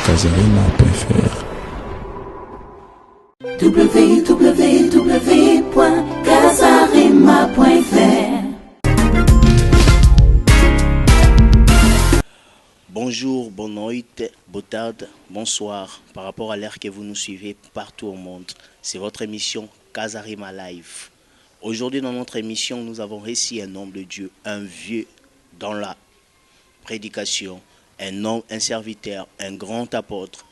Kazarima.fr. www.kazarima.fr. Bonjour, bonne nuit, bonne tarde, bonsoir. Par rapport à l'heure que vous nous suivez partout au monde, c'est votre émission Kazarima Live. Aujourd'hui, dans notre émission, nous avons reçu un homme de Dieu, un vieux dans la prédication, un homme, un serviteur, un grand apôtre.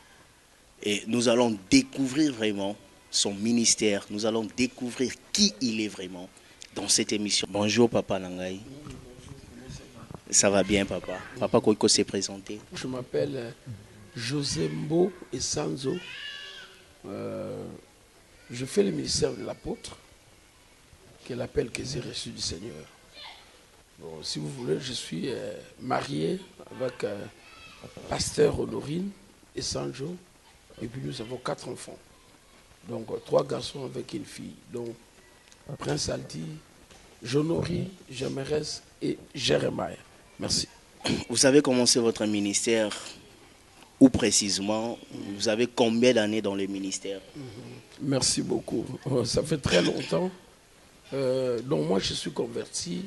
Et nous allons découvrir vraiment son ministère. Nous allons découvrir qui il est vraiment dans cette émission. Bonjour, Papa Nangai. Ça va bien, papa. Papa Koiko s'est présenté. Je m'appelle José Mbo Essanzo. Je fais le ministère de l'apôtre, qui est l'appel que j'ai reçu du Seigneur. Bon, si vous voulez, je suis marié avec pasteur Honorine Essanzo. Et puis nous avons 4 enfants. Donc 3 garçons avec une fille. Donc Prince Aldi, Jonori, Jemerès et Jérémie. Merci. Vous avez commencé votre ministère, où précisément? Vous avez combien d'années dans le ministère? Merci beaucoup. Ça fait très longtemps. Donc moi, je suis converti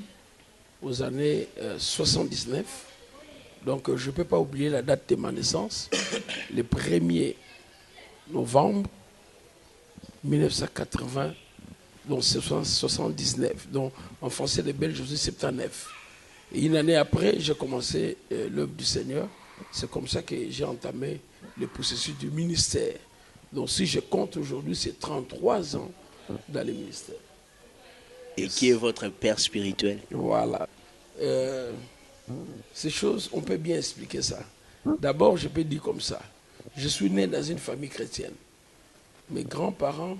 aux années 79. Donc je ne peux pas oublier la date de ma naissance. Le 1er novembre 1980, donc 79. Donc en français, les Belges, je dis 79. Et une année après, j'ai commencé l'œuvre du Seigneur. C'est comme ça que j'ai entamé le processus du ministère. Donc si je compte aujourd'hui, c'est 33 ans dans le ministère. Et qui est votre père spirituel? Voilà. Ces choses, on peut bien expliquer ça. D'abord, je peux dire comme ça. Je suis né dans une famille chrétienne. Mes grands-parents,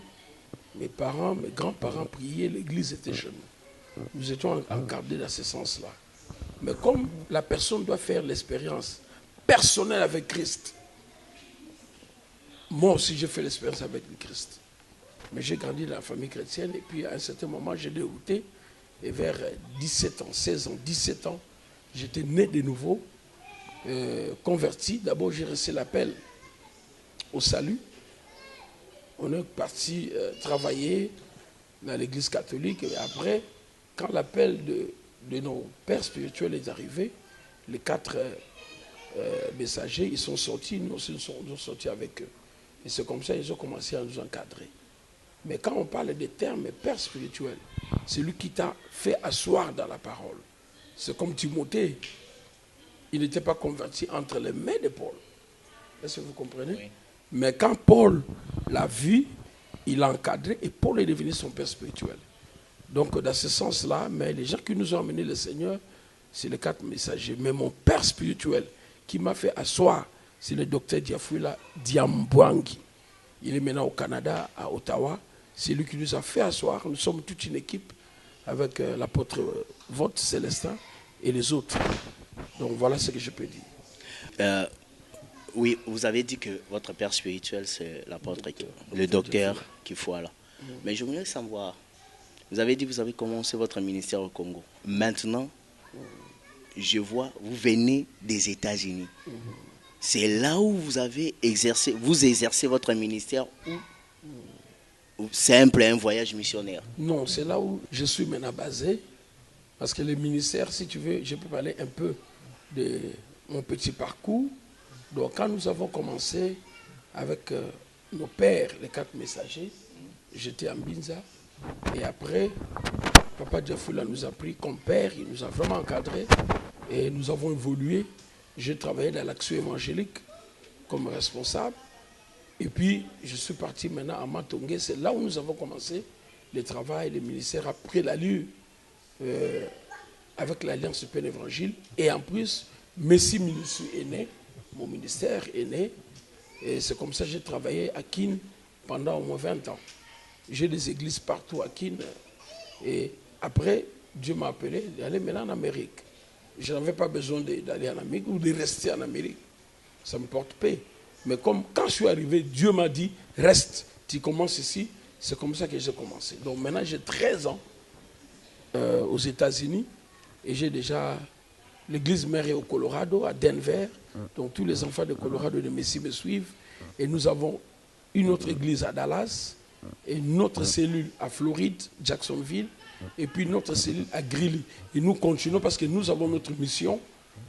mes parents, mes grands-parents priaient, l'église était chez nous. Nous étions encadrés dans ce sens-là. Mais comme la personne doit faire l'expérience personnelle avec Christ, moi aussi j'ai fait l'expérience avec le Christ. Mais j'ai grandi dans la famille chrétienne et puis à un certain moment j'ai dérouté et vers 17 ans, 16 ans, 17 ans, j'étais né de nouveau, converti. D'abord j'ai reçu l'appel au salut. On est parti travailler dans l'église catholique et après, quand l'appel de nos pères spirituels est arrivé, les 4 messagers, ils sont sortis, nous aussi nous sommes sortis avec eux. Et c'est comme ça qu'ils ont commencé à nous encadrer. Mais quand on parle des termes père spirituel, c'est lui qui t'a fait asseoir dans la parole. C'est comme Timothée, il n'était pas converti entre les mains de Paul. Est-ce que vous comprenez? Oui. Mais quand Paul l'a vu, il l'a encadré et Paul est devenu son père spirituel. Donc dans ce sens-là, mais les gens qui nous ont amené le Seigneur, c'est les 4 messagers. Mais mon père spirituel qui m'a fait asseoir, c'est le docteur Diafouila Diambouangui. Il est maintenant au Canada, à Ottawa. C'est lui qui nous a fait asseoir. Nous sommes toute une équipe avec l'apôtre Vote Célestin et les autres. Donc voilà ce que je peux dire. Oui, vous avez dit que votre père spirituel, c'est l'apôtre, le docteur Kifuala. Mais je voudrais savoir, vous avez dit que vous avez commencé votre ministère au Congo. Maintenant, je vois, vous venez des États-Unis. C'est là où vous exercez votre ministère ou simple un voyage missionnaire? Non, c'est là où je suis maintenant basé. Parce que le ministère, si tu veux, je peux parler un peu de mon petit parcours. Donc quand nous avons commencé avec nos pères, les 4 messagers, j'étais en Binza. Et après, Papa Diafoula nous a pris comme père, il nous a vraiment encadrés. Et nous avons évolué. J'ai travaillé dans l'action évangélique comme responsable. Et puis, je suis parti maintenant à Matongé. C'est là où nous avons commencé le travail, le ministère, après l'allure, avec l'Alliance Plein Évangile. Et en plus, Messi Ministre est né, mon ministère est né. Et c'est comme ça que j'ai travaillé à Kin pendant au moins 20 ans. J'ai des églises partout à Kin. Et après, Dieu m'a appelé d'aller maintenant en Amérique. Je n'avais pas besoin d'aller en Amérique ou de rester en Amérique. Ça me porte paix. Mais comme quand je suis arrivé, Dieu m'a dit, reste, tu commences ici. C'est comme ça que j'ai commencé. Donc maintenant, j'ai 13 ans aux États-Unis et j'ai déjà L'église mère est au Colorado, à Denver. Donc tous les enfants de Colorado de Messi me suivent. Et nous avons une autre église à Dallas, et notre cellule à Floride, Jacksonville, et puis notre cellule à Greeley. Et nous continuons parce que nous avons notre mission.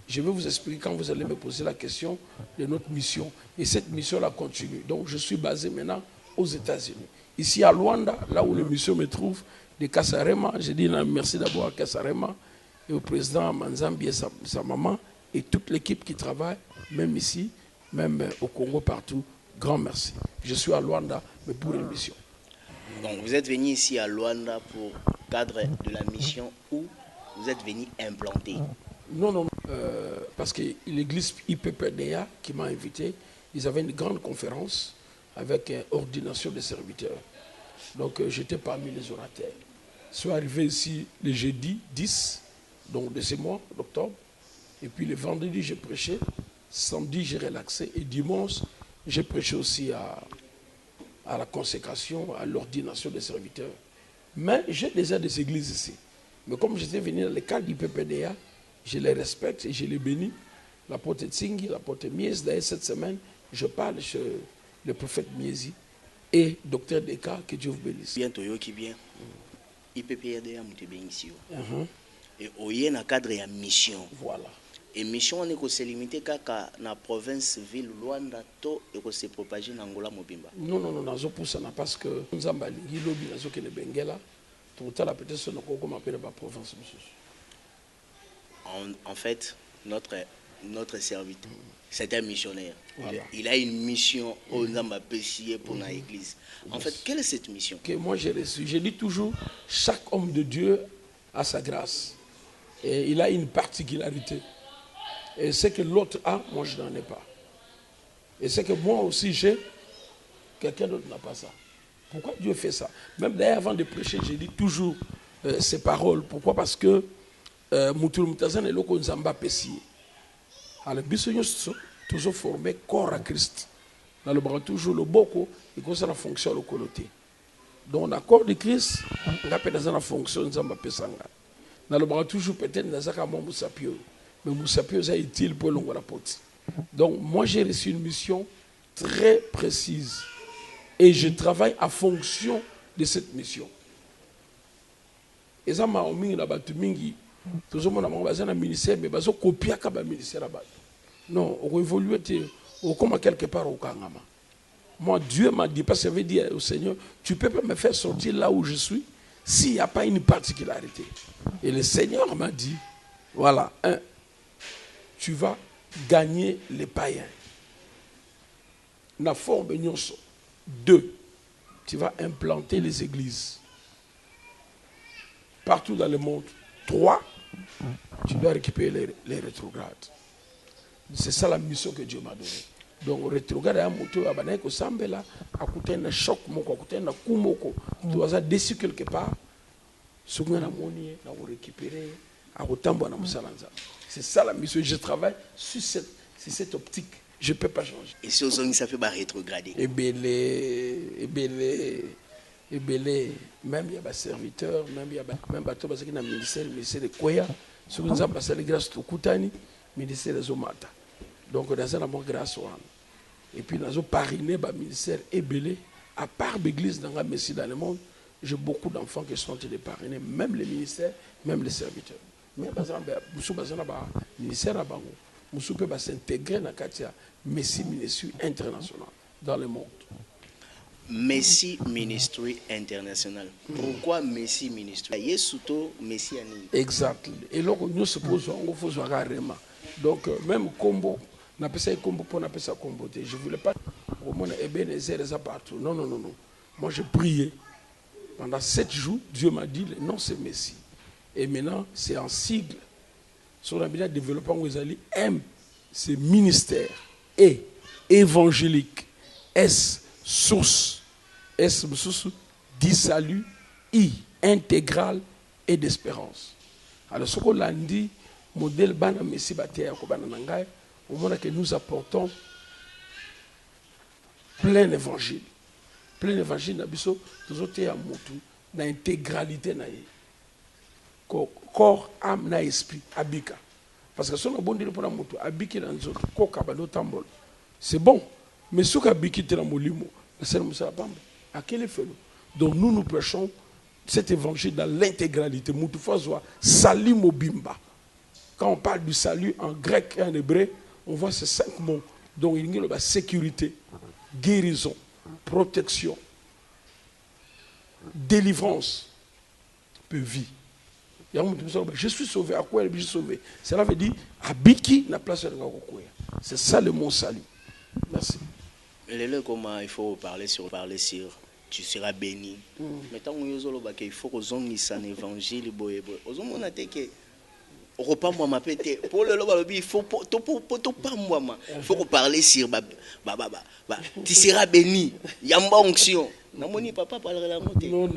Je vais vous expliquer quand vous allez me poser la question de notre mission. Et cette mission-là continue. Donc je suis basé maintenant aux États-Unis. Ici à Luanda, là où l'émission me trouve, de Kasarema, je dis merci d'abord à Kasarema et au président Manzambi et sa maman et toute l'équipe qui travaille, même ici, même au Congo, partout. Grand merci. Je suis à Luanda, mais pour une mission. Donc, vous êtes venu ici à Luanda pour cadre de la mission où vous êtes venu implanter? Non, non, parce que l'église IPPDA qui m'a invité, ils avaient une grande conférence avec ordination des serviteurs. Donc, j'étais parmi les orateurs. Je suis arrivé ici le jeudi 10, donc de ce mois, d'octobre. Et puis le vendredi, j'ai prêché. Samedi, j'ai relaxé. Et dimanche, j'ai prêché aussi à la consécration, à l'ordination des serviteurs. Mais j'ai déjà des églises ici. Mais comme j'étais venu dans le cadre du PPDA, je les respecte et je les bénis. L'apôtre Tsingi, l'apôtre Mies. D'ailleurs, cette semaine, je parle chez le prophète Miesi et docteur Deka, que Dieu vous bénisse. Bientôt, qui bien. IPPDA, vous êtes bien ici. Et au y a un cadre de mission. Voilà. Et mission on est limité dans la province ville Luanda to et se propager dans Angola mobimba. Non non non, nazo poussa na parce que nous ambalingi lobi nazo ke le Bengela tout la peut-être na ko m'appelle la province. En fait, notre serviteur, c'est un missionnaire. Voilà. Il a une mission aux Nzamba Pessier pour l'église. En fait, quelle est cette mission? Que moi j'ai reçu. Je dis toujours, chaque homme de Dieu a sa grâce. Et il a une particularité. Et ce que l'autre a, moi je n'en ai pas. Et ce que moi aussi j'ai, quelqu'un d'autre n'a pas ça. Pourquoi Dieu fait ça? Même d'ailleurs avant de prêcher, j'ai dit toujours ces paroles. Pourquoi? Parce que Moutoul Moutazan est l'oko Nzamba Pessier. Alors, nous toujours formé corps à Christ. Dans le bras toujours le boko, et comme ça la fonction le coloté. Donc, le corps de Christ, on appelle dans la fonction Nzamba Pessanga. Dans le bras toujours peut-être dans un mon Moussapio. Mais Moussapio, ça est utile pour l'on rapporte. Donc, moi, j'ai reçu une mission très précise. Et je travaille en fonction de cette mission. Et ça m'a mis dans la mingi. Tout le monde a un ministère, mais il faut copier le ministère. Non, on évolue comme quelque part au Kangama. Moi, Dieu m'a dit, parce que ça veut dire au Seigneur, tu ne peux pas me faire sortir là où je suis s'il n'y a pas une particularité. Et le Seigneur m'a dit, voilà, tu vas gagner les païens. La forme nyonso. 2, tu vas implanter les églises partout dans le monde. 3, tu dois récupérer les rétrogrades. C'est ça la mission que Dieu m'a donnée. Donc, rétrograde, tu vas un choc, un coup, tu vas déçu quelque part. Tu vas récupérer. C'est ça la mission. Je travaille sur cette optique. Je ne peux pas changer. Et si on ça fait rétrograder? Et même il y a des serviteurs, même il y a des ministère de Koya, sur nous avons passé les grâces de Koutani, ministère de Zomata. Donc, nous avons grâce. Et puis, nous avons pariné le ministère Ebélé. À part l'église dans le monde, j'ai beaucoup d'enfants qui sont de parrainer, même les ministères, même les serviteurs. Mais le ministère a Moussou peut s'intégrer dans le Messi Ministry International dans le monde. Messi Ministry International. Pourquoi Messi Ministry? Yesuto Messi Ani. Exact. Et là, nous supposons qu'il faut voir vraiment. Donc, même combo, on appelle ça combo pour appeler ça combo. Je ne voulais pas au moins Ebenezer partout. Non, non, non, non. Moi, j'ai prié. Pendant 7 jours, Dieu m'a dit, le nom c'est Messi. Et maintenant, c'est en sigle. Sur la média développement, vous allez M, c'est ministère. Et évangélique. S, source. S, source, dit salut. I, intégral et d'espérance. Alors, ce qu'on a dit, modèle Bana Messi Batea Kobana Nangai, au moment que nous apportons plein d'évangile. Plein d'évangile, nous toujours dans l'intégralité. Corps, âme, na esprit, abika. Parce que si on a bon dire pour la moto, abiki dans les autres, koka balo tambol. C'est bon. Mais si on a abiki dans le molimo, c'est le moussa pambe. À quel effet? Donc nous prêchons cet évangile dans l'intégralité. Moutoufazoa, salut mobimba. Quand on parle du salut en grec et en hébreu, on voit ces 5 mots. Donc il y a la sécurité, guérison, protection, délivrance, puis vie. Je suis sauvé. À quoi je suis sauvé? Cela veut dire, Abiki n'a place de Gakokoya. C'est ça le mot salut. Merci. Comment il faut parler sur tu seras béni. Mais tant il faut que on ait un évangile. On a dit que repas moi m'appelle pour le il faut pas moi il faut parler sur tu seras béni. Yamba onction. Non papa parlera la montée. Non.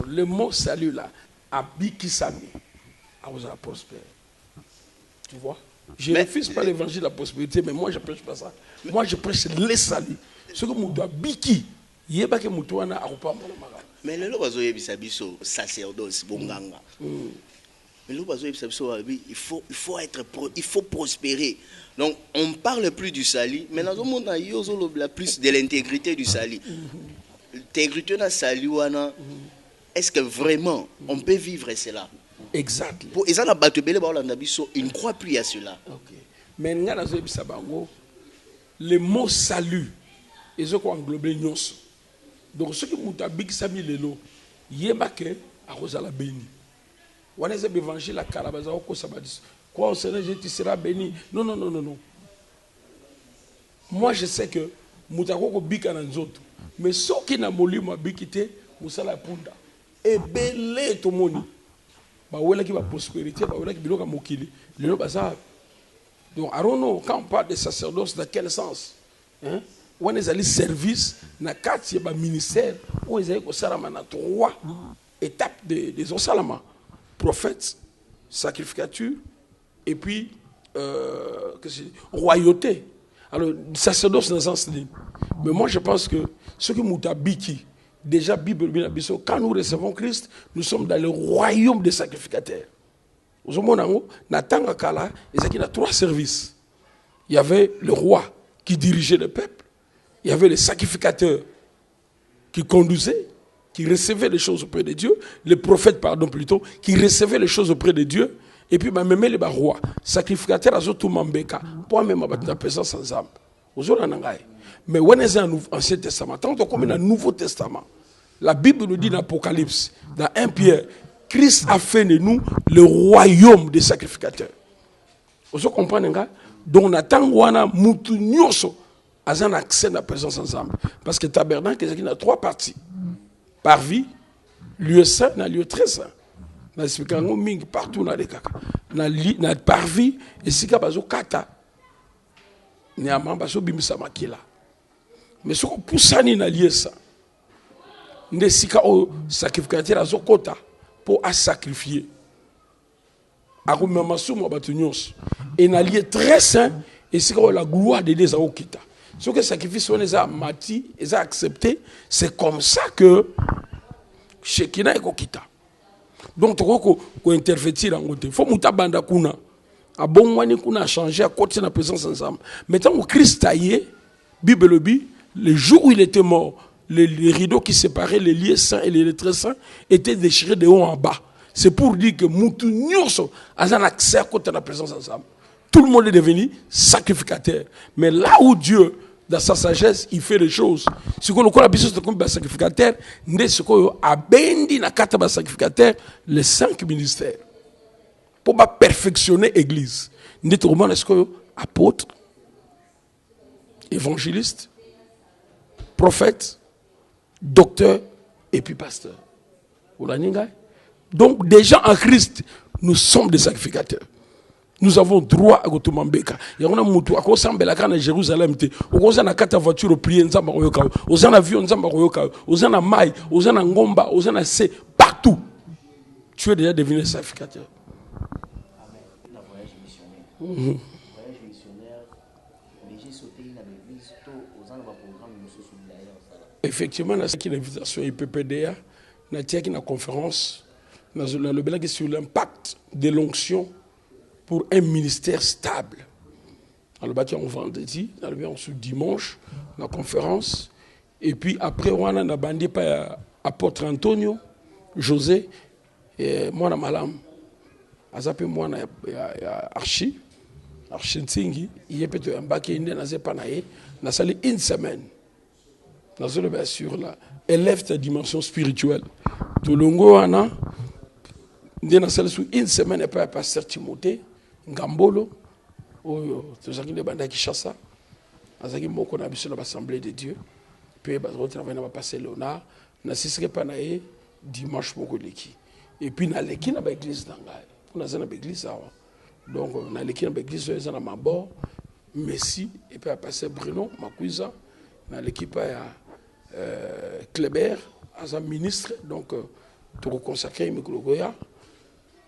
Le mot salut là, Abiki Sami, a prospère. Tu vois? Je ne refuse pas l'évangile de la prospérité, mais moi je ne prêche pas ça. Moi je prêche le salut. Ce que je Biki, yeba ke mutuana a repas moi. Mais le lobazo yebisa biso sacerdoce bonganga. Mais il faut prospérer. Donc on ne parle plus du salut, mais dans le monde il y a plus de l'intégrité du salut. L'intégrité du salut, est-ce que vraiment on peut vivre cela? Exact. Et ça, il ne croit plus à cela. Okay. Mais le mot salut, ils ont englobé nous. Donc ce qui m'a dit que ça mis le lot, il y a que à cause de la béni. On a l'évangile à Calabaza, quoi au Seigneur, tu seras béni. Non. Moi je sais que Moutako bika dans autres. Mais ceux qui n'ont pas moi bikité, Moussala Punda. Et belé tout le monde. Bah qui va prospérité, bah qui biloka mokili. Le bazar. Donc I don't know quand on parle de sacerdoce dans quel sens? Hein? On est allé service na quatre ba ministère, on est allé au salama na 3 étapes des osalama. Prophète, sacrificature et puis royauté. Alors sacerdoce dans le sens de. Mais moi je pense que ce que Moutabiki déjà, Bible, quand nous recevons Christ, nous sommes dans le royaume des sacrificateurs. Vous savez, il y a 3 services. Il y avait le roi qui dirigeait le peuple. Il y avait les sacrificateurs qui conduisaient, qui recevaient les choses auprès de Dieu. Les prophètes, plutôt, qui recevaient les choses auprès de Dieu. Et puis, même les rois, sacrificateurs, ils ont tout mambeka. Pour même la présence sans âme. Vous savez, mais on est dans l'Ancien Testament, tant comme dans le Nouveau Testament, la Bible nous dit dans l'Apocalypse, dans 1 Pierre, Christ a fait de nous le royaume des sacrificateurs. Vous comprenez? Donc on attend wana mutu nyoso a un accès à la présence ensemble. Parce que tabernacle, il y a 3 parties. Parvis, lieu saint, et lieu très saint. Dans l'explication, partout dans les caca. Dans parvis, et si il y a kata, il y a un bimisa makila. Mais ce qu'on pousse à lier ça, ne sika au sacrificateur à Zokota pour à sacrifier. À Roumamassou, et un lieu très saint, et c'est la gloire de Dieu à Okita. Ce que sacrifice on les a mati, ils ont accepté, c'est comme ça que Shekina est Okita. Donc, il faut intervenir en côté. Il faut que kuna. A bon wani kuna changer à côté de la présence ensemble. Maintenant, au Christ taillé, Bible le dit, le jour où il était mort, les rideaux qui séparaient les lieux saints et les lieux très saints étaient déchirés de haut en bas. C'est pour dire que Moutou Nyoso a un accès à côté de la présence ensemble. Tout le monde est devenu sacrificateur. Mais là où Dieu, dans sa sagesse, il fait les choses. Ce qu'on a besoin de sacrificateur, c'est ce qu'on a bendi dans le sacrificateur, les 5 ministères. Pour perfectionner l'église. Nous sommes apôtres, évangélistes, prophètes, docteurs et puis pasteurs. Donc, déjà en Christ, nous sommes des sacrificateurs. Nous avons droit à Gotumambeka. Il y a un moutou, à cause de Jérusalem, au cause de la voiture au prier, aux avions, aux mailles, aux ngomba, aux C, partout. Tu es déjà devenu sacrificateur. Effectivement, dans cette invitation IPPDA, dans une conférence, sur l'impact de l'onction pour un ministère stable. On a bâti en vendredi, on a en dimanche, la conférence. Et puis après, on a bandé par apôtre Antonio, José, et moi, on a malam. Azape moi, on a Archie Ntingi, il y a peut-être un bac qui est panaye, on a salé une semaine. On a bien sûr là, élève ta dimension spirituelle. Tout le monde, on a salé sur une semaine et pas pasteur Timothée, Ngambolo, tout ça qui est bandé qui chasse. Azaki moko na biso na l'Assemblée de Dieu. Puis on travaille na passer Léonard, na sisike panaye dimanche moko leki. Et puis na leki na l'église d'angai. On a une église là. Donc on a l'équipe de l'église ils ont ma bord Messi et puis à passer Bruno Makuiza dans l'équipe Kleber as un ministre donc tout consacré Mikologoya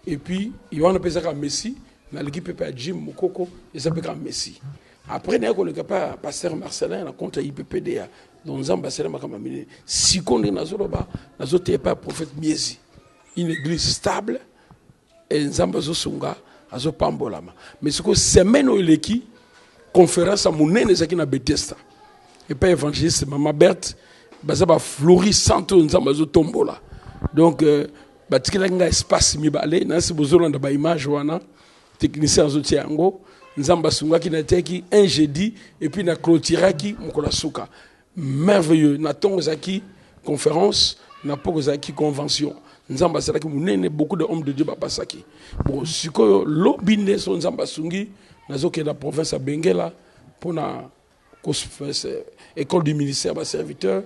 et puis il y a un peu ça Messi dans l'équipe Jim Mukoko et ça peut Messi après il y a le pas pasteur Marcelin contre IPPD donc nous ambassadeurs makamamine si qu'on est dans zoloba dans zote pas prophète Miezi une église stable et nzamba zo sunga azo pambolama mais ce que semaine où il qui conférence à monene zaki na Bethesda et pas évangéliste maman Berthe baza ba florissante nzamba zo tombola donc batikela nga espace mibale na si bozolo na ba image wana technicien zo tiango nzamba sunga ki na teki un jeudi et puis na clôturaki mokola suka merveilleux na tongo zaki conférence na poko zaki convention nzamba salaki munene beaucoup de hommes de Dieu bapasaki bon sikoyo lobine so nzamba sungi nazoke na province à Benguela pour na école du ministère ba serviteur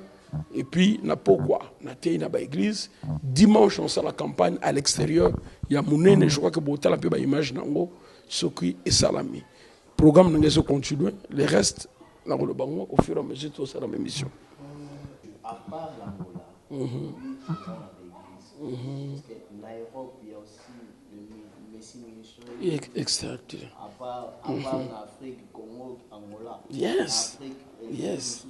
et puis na pourquoi na tei na ba église dimanche on sort la campagne à l'extérieur il y a munene je crois que botala pe ba image nango soki et salami programme n'engageons continuer les restes na le bango au fur et à mesure tout ça dans mes missions à part l'Angola parce que l'Europe, il y a aussi le Messie ministère. Exactement. À part l'Afrique, Congo, Angola. Yes. Afrique, Yes.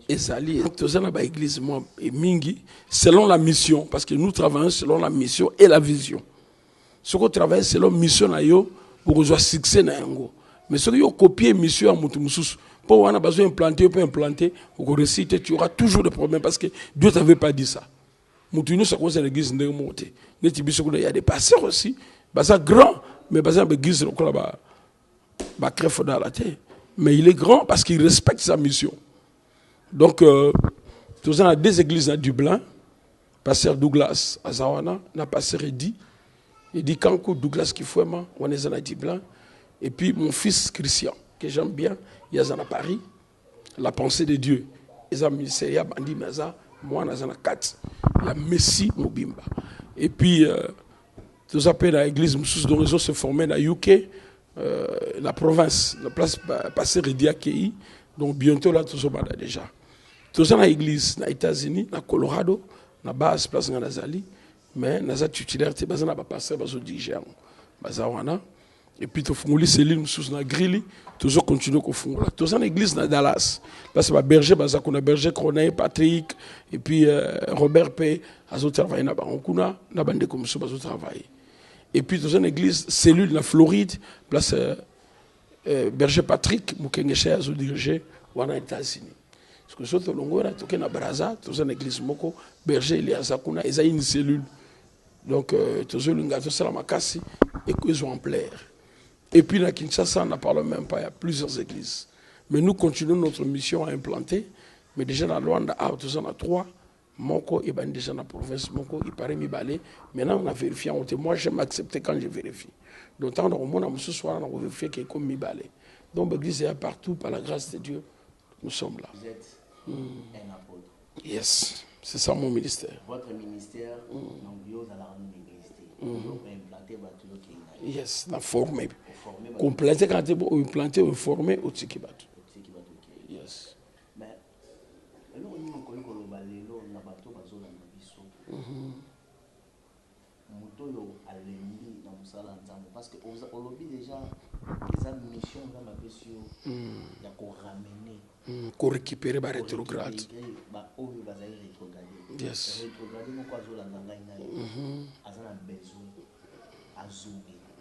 Et ça lie. Tout ça dans l'église, moi, et Mingi, selon la mission, parce que nous travaillons selon la mission et la vision. Ce qu'on travaille selon la mission, pour que soit succès dans Ango. Mais ce qui est copié mission à Moutoumoussous, pour qu'on a besoin d'implanter, on peut implanter, pour qu'on récite, tu auras toujours des problèmes parce que Dieu ne t'avait pas dit ça. Moutounou, ça concerne l'église de Monté. Il y a des pasteurs aussi. C'est grand, mais l'église de crève dans la terre. Mais il est grand parce qu'il respecte sa mission. Donc, nous avons deux églises à Dublin. Pasteur Douglas à Zawana, pasteur Eddy. Eddy Kanko, Douglas Kifouema, on est à Dublin. Et puis mon fils Christian, que j'aime bien, il est à Paris. La pensée de Dieu. Il est à ministère Bandi Maza. Moi, on a 4. Il y a Messi Mobimba. Et puis, tout appelle à l'église, nous avons se formé dans UK, la province, la place passée Ridiakei. Donc, bientôt là, tout ça déjà. Tout ça dans l'église, dans les États-Unis, dans Colorado, dans la base, place Nazali. Mais, dans la titulaire, tu as pas passé, tu as dirigeant. Et puis, tu as fait cellule, nous avons grillé. Toujours continuer à faire. Toujours en église dans Dallas. Parce que berger, on a berger Cronet, Patrick, et puis Robert P. Azo travaille là-bas. On a la bande comme ça, azo travaille. Et puis toujours en église cellule la Floride, place berger Patrick, Mukengeshe azo diriger aux États-Unis. Parce que surtout longo là, toke na Braza, toujours en église moko berger il y a ça qu'on a, ils ont une cellule. Donc toujours le gâteau c'est la makasi et qu'ils ont en plaire. Et puis, à Kinshasa, on n'en parle même pas, il y a plusieurs églises. Mais nous continuons notre mission à implanter. Mais déjà, dans Luanda, on a 3. Moko, il y a déjà dans la province, Moko, il paraît m'y. Maintenant, on a vérifié. Moi, j'aime accepter quand je vérifie. Donc, on a ce soir, on a vérifié qu'il est comme m'y. Donc, l'église est partout, par la grâce de Dieu. Nous sommes là. Vous êtes un apôtre. Yes, c'est ça mon ministère. Votre ministère, vous avez implanté votre yes, na formé. Compléter quand tu es implanté ou formé au Tsikibatu. Yes. Mais, nous avons parce que aujourd'hui déjà, les missions il y a qu'on ramener. Qu'on récupérer les rétrogrades. Yes.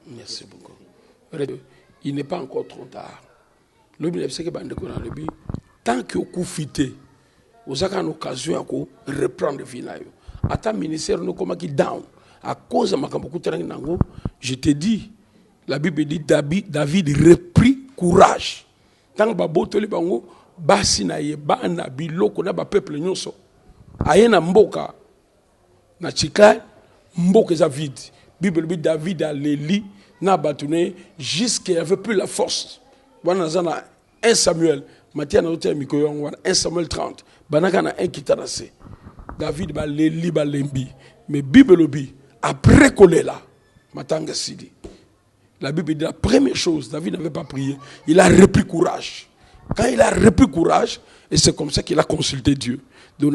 Merci beaucoup. il n'est pas encore trop tard. Le but c'est que tant que vous fitez, vous avez une occasion de reprendre le vie. À ta ministère, nous sommes down. À cause de ma je te dis, la Bible dit David reprit courage. Tant que botoli bango basi na ye bana biloko na ba peuple nyonso. Ayena mboka na chika mboka za vide. Bible dit David a leli na batune jusqu'il avait plus la force. Wana zana 1 Samuel, Matthieu na hotel mikoyo 1 Samuel 30. Banaka na 1 kitanase. David ba leli ba lembi. Mais Bible bi après kolela matanga sidi. La Bible dit la première chose, David n'avait pas prié. Il a repris courage. Quand il a repris courage, et c'est comme ça qu'il a consulté Dieu. Donc,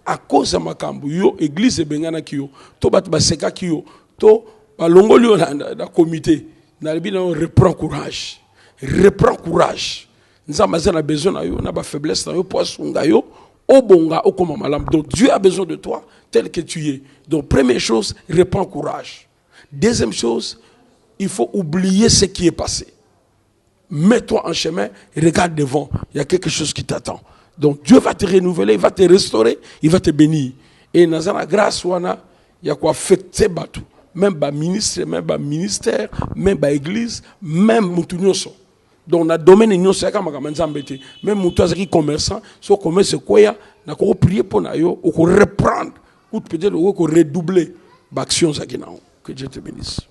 à cause de ma cambo, l'église est bengana kiyo, to bat baseka kiyo, to balongolio na comité. Na Bible on reprend courage. Reprend courage. Nous avons besoin na yo, na ba faiblesse na yo, poisonga yo, obonga okoma malam. Donc Dieu a besoin de toi tel que tu es. Donc première chose, reprends courage. Deuxième chose, il faut oublier ce qui est passé. Mets-toi en chemin et regarde devant. Il y a quelque chose qui t'attend. Donc Dieu va te renouveler, il va te restaurer, il va te bénir. Et dans la grâce, il y a quoi affecter tout. Même les ministres, même les ministères, même les églises, même les gens. Donc dans le domaine de l'union, même les commerçants, si on commerce, on a prier pour nous, on reprendre, ou peut-être on redoubler l'action. Que Dieu te bénisse.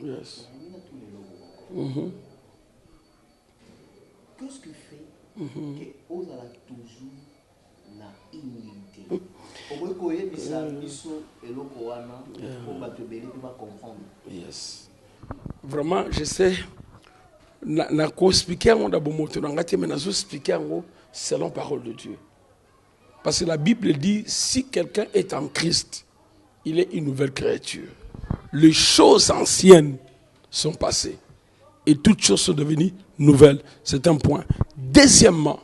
Yes. Qu'est-ce qui fait que vous avez toujours la humilité? Yes. Vraiment, je sais. Na ko expliquer on d'abord moto ngati mais na zo expliquer selon parole de Dieu. Parce que la Bible dit si quelqu'un est en Christ, il est une nouvelle créature. Les choses anciennes sont passées et toutes choses sont devenues nouvelles. C'est un point. Deuxièmement,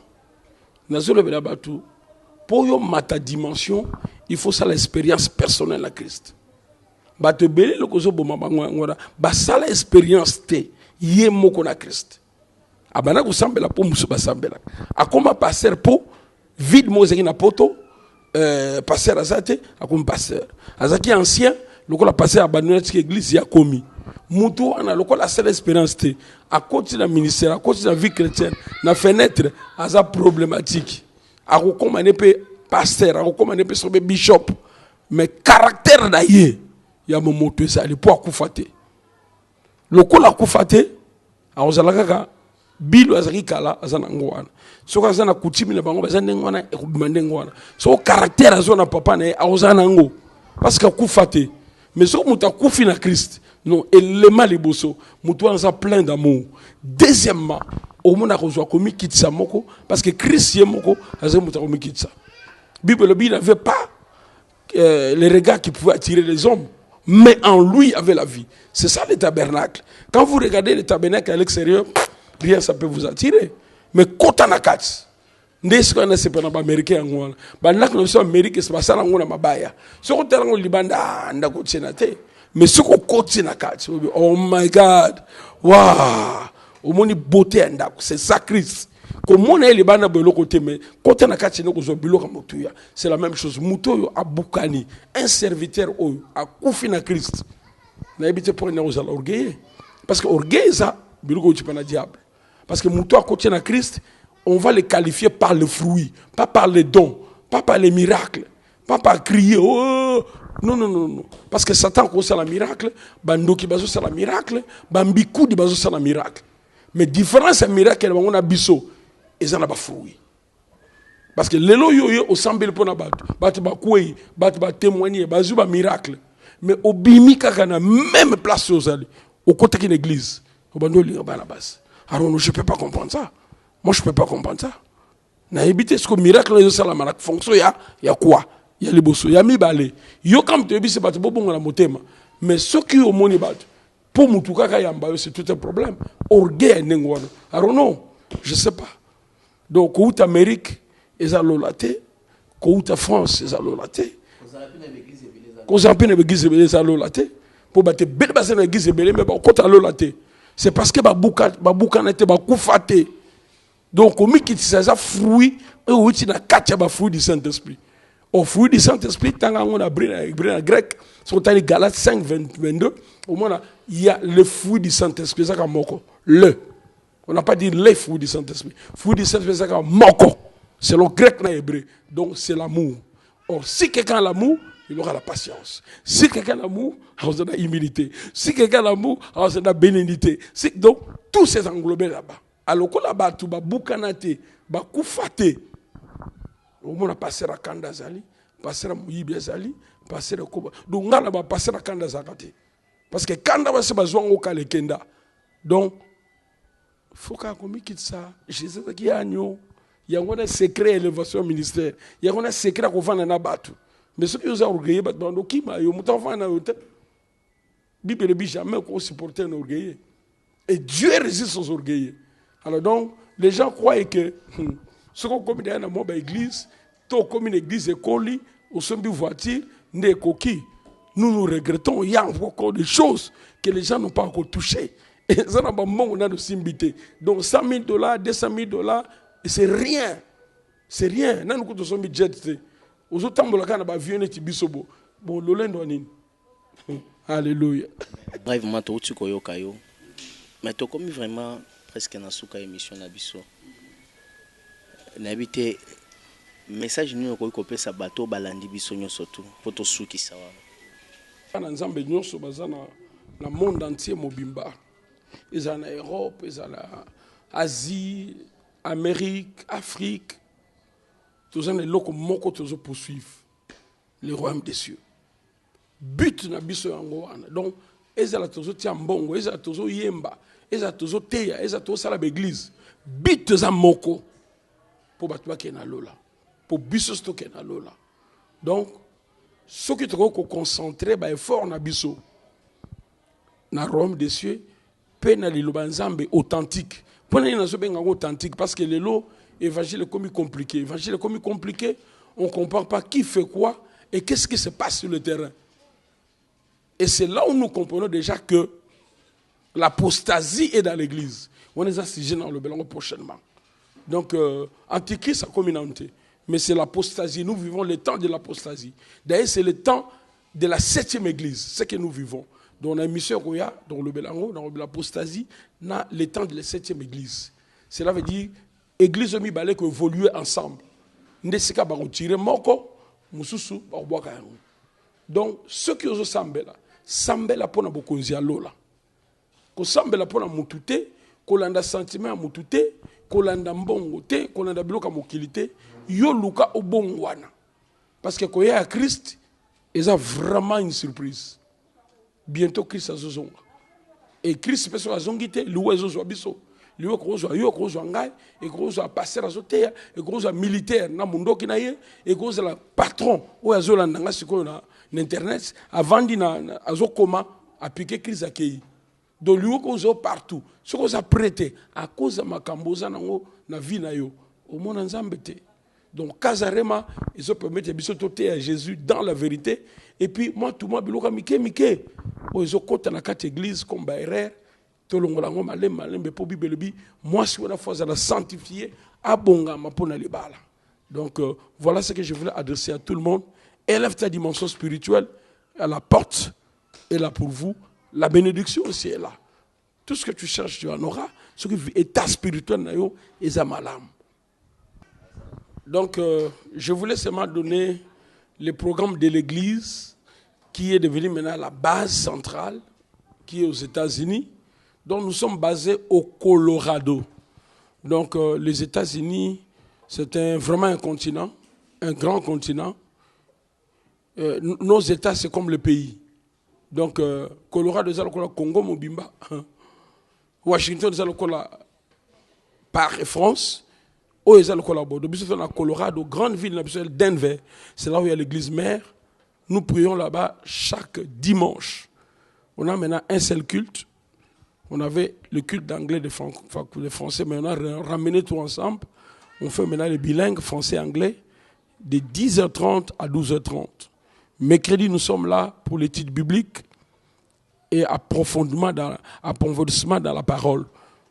pour ta dimension, il faut ça l'expérience personnelle à Christ. Ça l'expérience yé moko na Christ. Abana kusambela po musu basambela. Akoma passer po vide mozeki na poto passer azate akoma passer. Azaki ancien lokola passer abandonné l'église ya komi. Mutu ana lokola seule espérance te. À côté de ministère, à côté de la vie chrétienne, na fenêtre aza problématique. Akoma nepe pasteur, akoma nepe sobe bishop. Mais caractère na yé ya momoto ezali po akufate. Lokola kufate azalaka bilo azaki kala azana ngwana soko azana kutimi na bango bazana ngwana ekubimande ngwana so caractère azona papa na azana ngo parce que kufate mais so muta kufi na Christ non élément liboso mutu anza plein d'amour. Deuxièmement au monde a rejoint komi kitsa moko parce que Christ yé moko azana muta komi kitsa. Bible n'avait pas les regards qui pouvaient attirer les hommes. Mais en lui, il y avait la vie. C'est ça le tabernacle. Quand vous regardez le tabernacle à l'extérieur, rien ça peut vous attirer. Mais quand on a quatre, n'est-ce qu'on a ces pays américains en Angola, bah là que nous sommes américains, c'est pas ça l'Angola mabaya. Ce qu'on t'a en Liban, on a continué. Mais ce qu'on continue à quatre, oh my God, waouh, au moins beauté c'est ça Christ. Comme on est Liban à côté, mais quand on a quatre, c'est la même chose. Moutoyo a Boukani, un serviteur a Koufina Christ. N'a habité pour une orgueil. Parce que orgueil, ça, bilogo tu pas diable. Parce que Mouto à côté de Christ, on va le qualifier par le fruit, pas par les dons, pas par les miracles, pas par crier. Oh, non, non, non, non. Parce que Satan cause la miracle, Bandoki bazo c'est la miracle, Bambikou di bazo c'est la miracle. Mais différence miracle, on a biso. Ils en ont pas fruit. Parce que les lois au semble pour na battre bakoué, battre témoigner, bazu ba miracle. Mais au bimi kakana même place aux allées, au côté de l'église, au bando lire ba la base. Alors je peux pas comprendre ça. Moi je peux pas comprendre ça. Na éviter ce que miracle les ça la marac fonction ya quoi? Il y a les bosso, ya mi balé. Yo comme te bi c'est pas bon na motema. Mais ce qui au moni bat pour mutu kaka yamba c'est tout un problème. Orgueil n'engwana. Alors non, je sais pas. Donc, au Amérique, eza lola te kouta France eza lola te kozala na église ebele eza lola te po bato ebele baza na église ebele me bakota lola te c'est parce que babukana te bakufa te donc omikitisa eza fruit oyo outi na kati ya bafruit du Saint-Esprit. Au fruit du Saint-Esprit, tant qu'on a brûlé grec, sur les Galates 5, 22, au moins il y a le fruit du Saint-Esprit, c'est comme moko. Le. On n'a pas dit les fruits du Saint-Esprit. Fruit du Saint-Esprit, c'est comme moko. C'est le grec na hébreu. Donc c'est l'amour. Or, si quelqu'un a l'amour, il aura la patience. Si quelqu'un a l'amour, il aura la humilité. Si quelqu'un a l'amour, il aura la bénignité. Donc, tout c'est englobé là-bas. Alors, là-bas, tout va boukanate, va koufate. Au moins, passer à Kanda Zali, passer à Mouyibia Zali, passer à Koba. Donc, on va passer à Kanda Zakate. Parce que Kanda va se besoin au Kalekenda. Donc, il faut qu'on quitte ça. Jésus qui a agneau. Il y a un secret élévation ministère. Il y a un secret qu'on va en abattre. Mais ceux qui ont orgueillé, donc qui m'a eu, mon enfant n'a eu. Bible ne dit jamais qu'on supporte un orgueilleux. Et Dieu résiste aux orgueilleux. Alors donc, les gens croient que ce qu'on commet dans l'église, tout comme une église école, au sommet voiture, n'est coquille. Nous regrettons, il y a encore des choses que les gens n'ont pas encore touchées. Et ça n'a pas on a de s'inviter. Donc $100 000, $200 000, c'est rien. C'est rien. Nous avons sommes jet. Aux autres temps, on a vu un petit bisobo. Bon, l'olène alléluia. Bref, maintenant, tu koyo kayo. Mais tu comme vraiment presque dans souka émission na biso. N'habite message nous ko kopé sa bateau balandi biso nyoso tout poto souki sawa. Na nzambe nyoso bazana na monde entier mobimba. Ils en Europe, ils en Asie, Amérique, Afrique. Tous les locaux moko tous poursuivre le royaume des cieux. But na biso yango wana. Donc ezala tozo tia mbongo, ezala tozo yemba, ezala tozo teya, ezala tozo sala l'église. But za moko pour batwa ke na lola. Pour biso sto ke na lola. Donc ce qui te ko concentrer ba effort na biso na royaume des cieux, pe na liloba nzambe authentique. Pour na zo benga authentique parce que lelo évangile est comme compliqué. Évangile est comme compliqué, on ne comprend pas qui fait quoi et qu'est-ce qui se passe sur le terrain. Et c'est là où nous comprenons déjà que l'apostasie est dans l'église. On est assigé dans le Bélango prochainement. Donc, Antichrist a communauté. Mais c'est l'apostasie. Nous vivons le temps de l'apostasie. D'ailleurs, c'est le temps de la 7e église. C'est ce que nous vivons. Dans la mission qu'il y a dans le Bélango, dans l'apostasie, on a le temps de la 7e église. Cela veut dire l'église mi balé que évoluer ensemble. Ndesika ba retirer moko, mususu ba boaka yango. Donc, ceux qui osent sambela, sambela pona bokonzi ya lola. Ko sambela pona mutute, ko landa sentiment mutute, ko landa mbongo te, ko landa biloka mokilité, yo luka obongwana. Parce que ko ya Christ, c'est vraiment une surprise. Bientôt Christ azozonga. Et Christ peut se azongite, loué zo biso. Yo kozwa ngai, et kozwa passer azoteya, et kozwa militaire na mundoki na ye, et kozwa la patron ou azolanda nga sikoyo na internet avant dina azokoma appliquer crise akei. Donc lui kozo partout. Ce qu'on a prêté à cause de makamboza nango na vie na yo. Au monde nzambe te. Donc Kazarema ils ont permettre biso toté à Jésus dans la vérité et puis moi tout moi biloka mike ils ont kota na quatre église comme Baerer. Moi, si on a foi à la sanctifier, abongama pour les balles. Donc, voilà ce que je voulais adresser à tout le monde. Élève ta dimension spirituelle, à la porte est là pour vous. La bénédiction aussi est là. Tout ce que tu cherches, tu en auras. Ce qui est état spirituel, est à ma lame. Donc, je voulais seulement donner le programme de l'Église qui est devenu maintenant la base centrale, qui est aux États-Unis. Donc nous sommes basés au Colorado. Donc les États-Unis, c'est vraiment un continent, un grand continent. Nos États, c'est comme le pays. Donc Colorado, c'est le Congo, Mobimba. Washington, c'est le Paris, France. Oh, c'est le Colorado. Colorado, grande ville, Denver. C'est là où il y a l'église mère. Nous prions là-bas chaque dimanche. On a maintenant un seul culte. On avait le culte d'anglais, de français, mais on a ramené tout ensemble. On fait maintenant les bilingues français-anglais de 10h30 à 12h30. Mercredi, nous sommes là pour l'étude biblique et approfondissement dans la parole.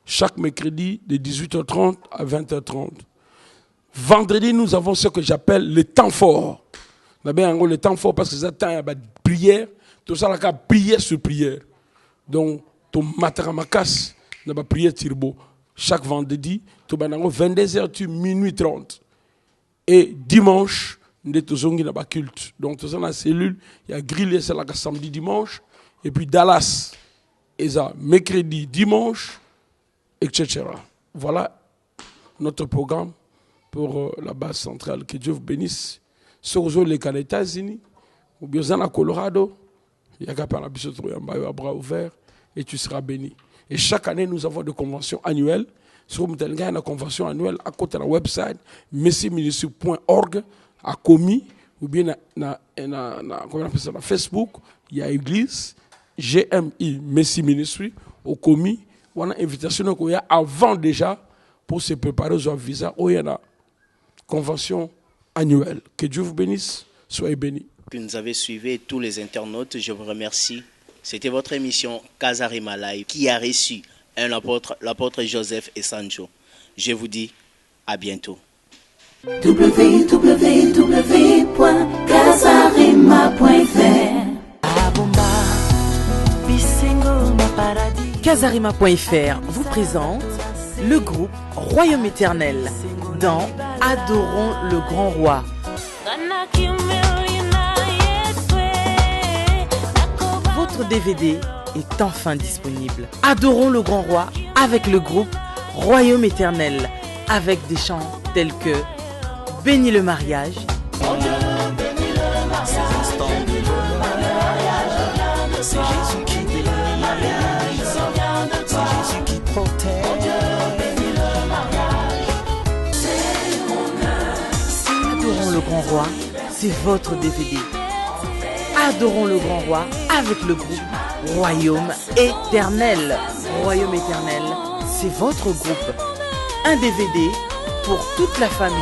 Chaque mercredi de 18h30 à 20h30. Vendredi, nous avons ce que j'appelle le temps fort. D'abord, le temps fort parce que c'est un temps de prière. Tout ça, la prière sur prière. Donc, ton mataramakas, n'a pas prière turbo. Chaque vendredi, tu vas 22h, minuit 30. Et dimanche, nous avons un culte. Donc, tu dans la cellule, il y a grillé, c'est là samedi, dimanche. Et puis Dallas, et ça, mercredi, dimanche, etc. Voilà notre programme pour la base centrale. Que Dieu vous bénisse. Sur les cas des États-Unis, ou bien dans Colorado, il y a qu'à parler à bras ouverts et tu seras béni. Et chaque année, nous avons des conventions annuelles. Sur une convention annuelle à côté de la website messiministry.org à commis ou bien na Facebook, il y a église GMI Messi Ministry au commis. On a une invitation qu'il y a avant déjà pour se préparer aux visa. Il y a une convention annuelle. Que Dieu vous bénisse. Soyez bénis. Que nous avez suivi tous les internautes, je vous remercie. C'était votre émission Kazarima Live qui a reçu l'apôtre Joseph et Sancho. Je vous dis à bientôt. Kazarima.fr vous présente le groupe Royaume Éternel dans Adorons le Grand Roi. Votre DVD est enfin disponible. Adorons le Grand Roi avec le groupe Royaume Éternel, avec des chants tels que Bénis le mariage, c'est Jésus qui bénit le mariage, c'est Jésus qui protège. Adorons le Grand Roi, c'est votre DVD. Adorons le Grand Roi avec le groupe Royaume Éternel. Royaume Éternel, c'est votre groupe. Un DVD pour toute la famille.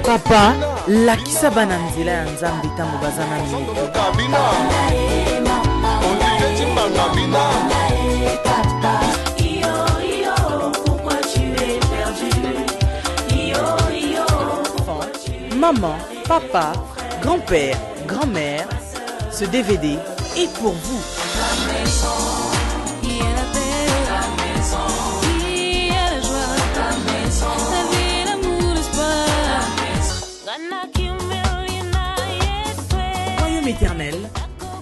Papa, lakisa bananzela ya nzambe ntango baza na mito. Maman, papa, grand-père, grand-mère, ce DVD est pour vous. Royaume Éternel,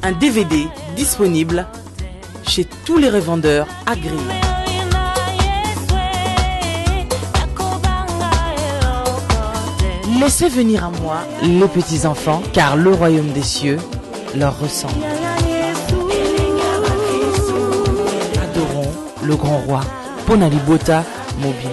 un DVD disponible chez tous les revendeurs agréés. Laissez venir à moi les petits-enfants, car le royaume des cieux leur ressemble. Adorons le grand roi. Ponalibota Mobile.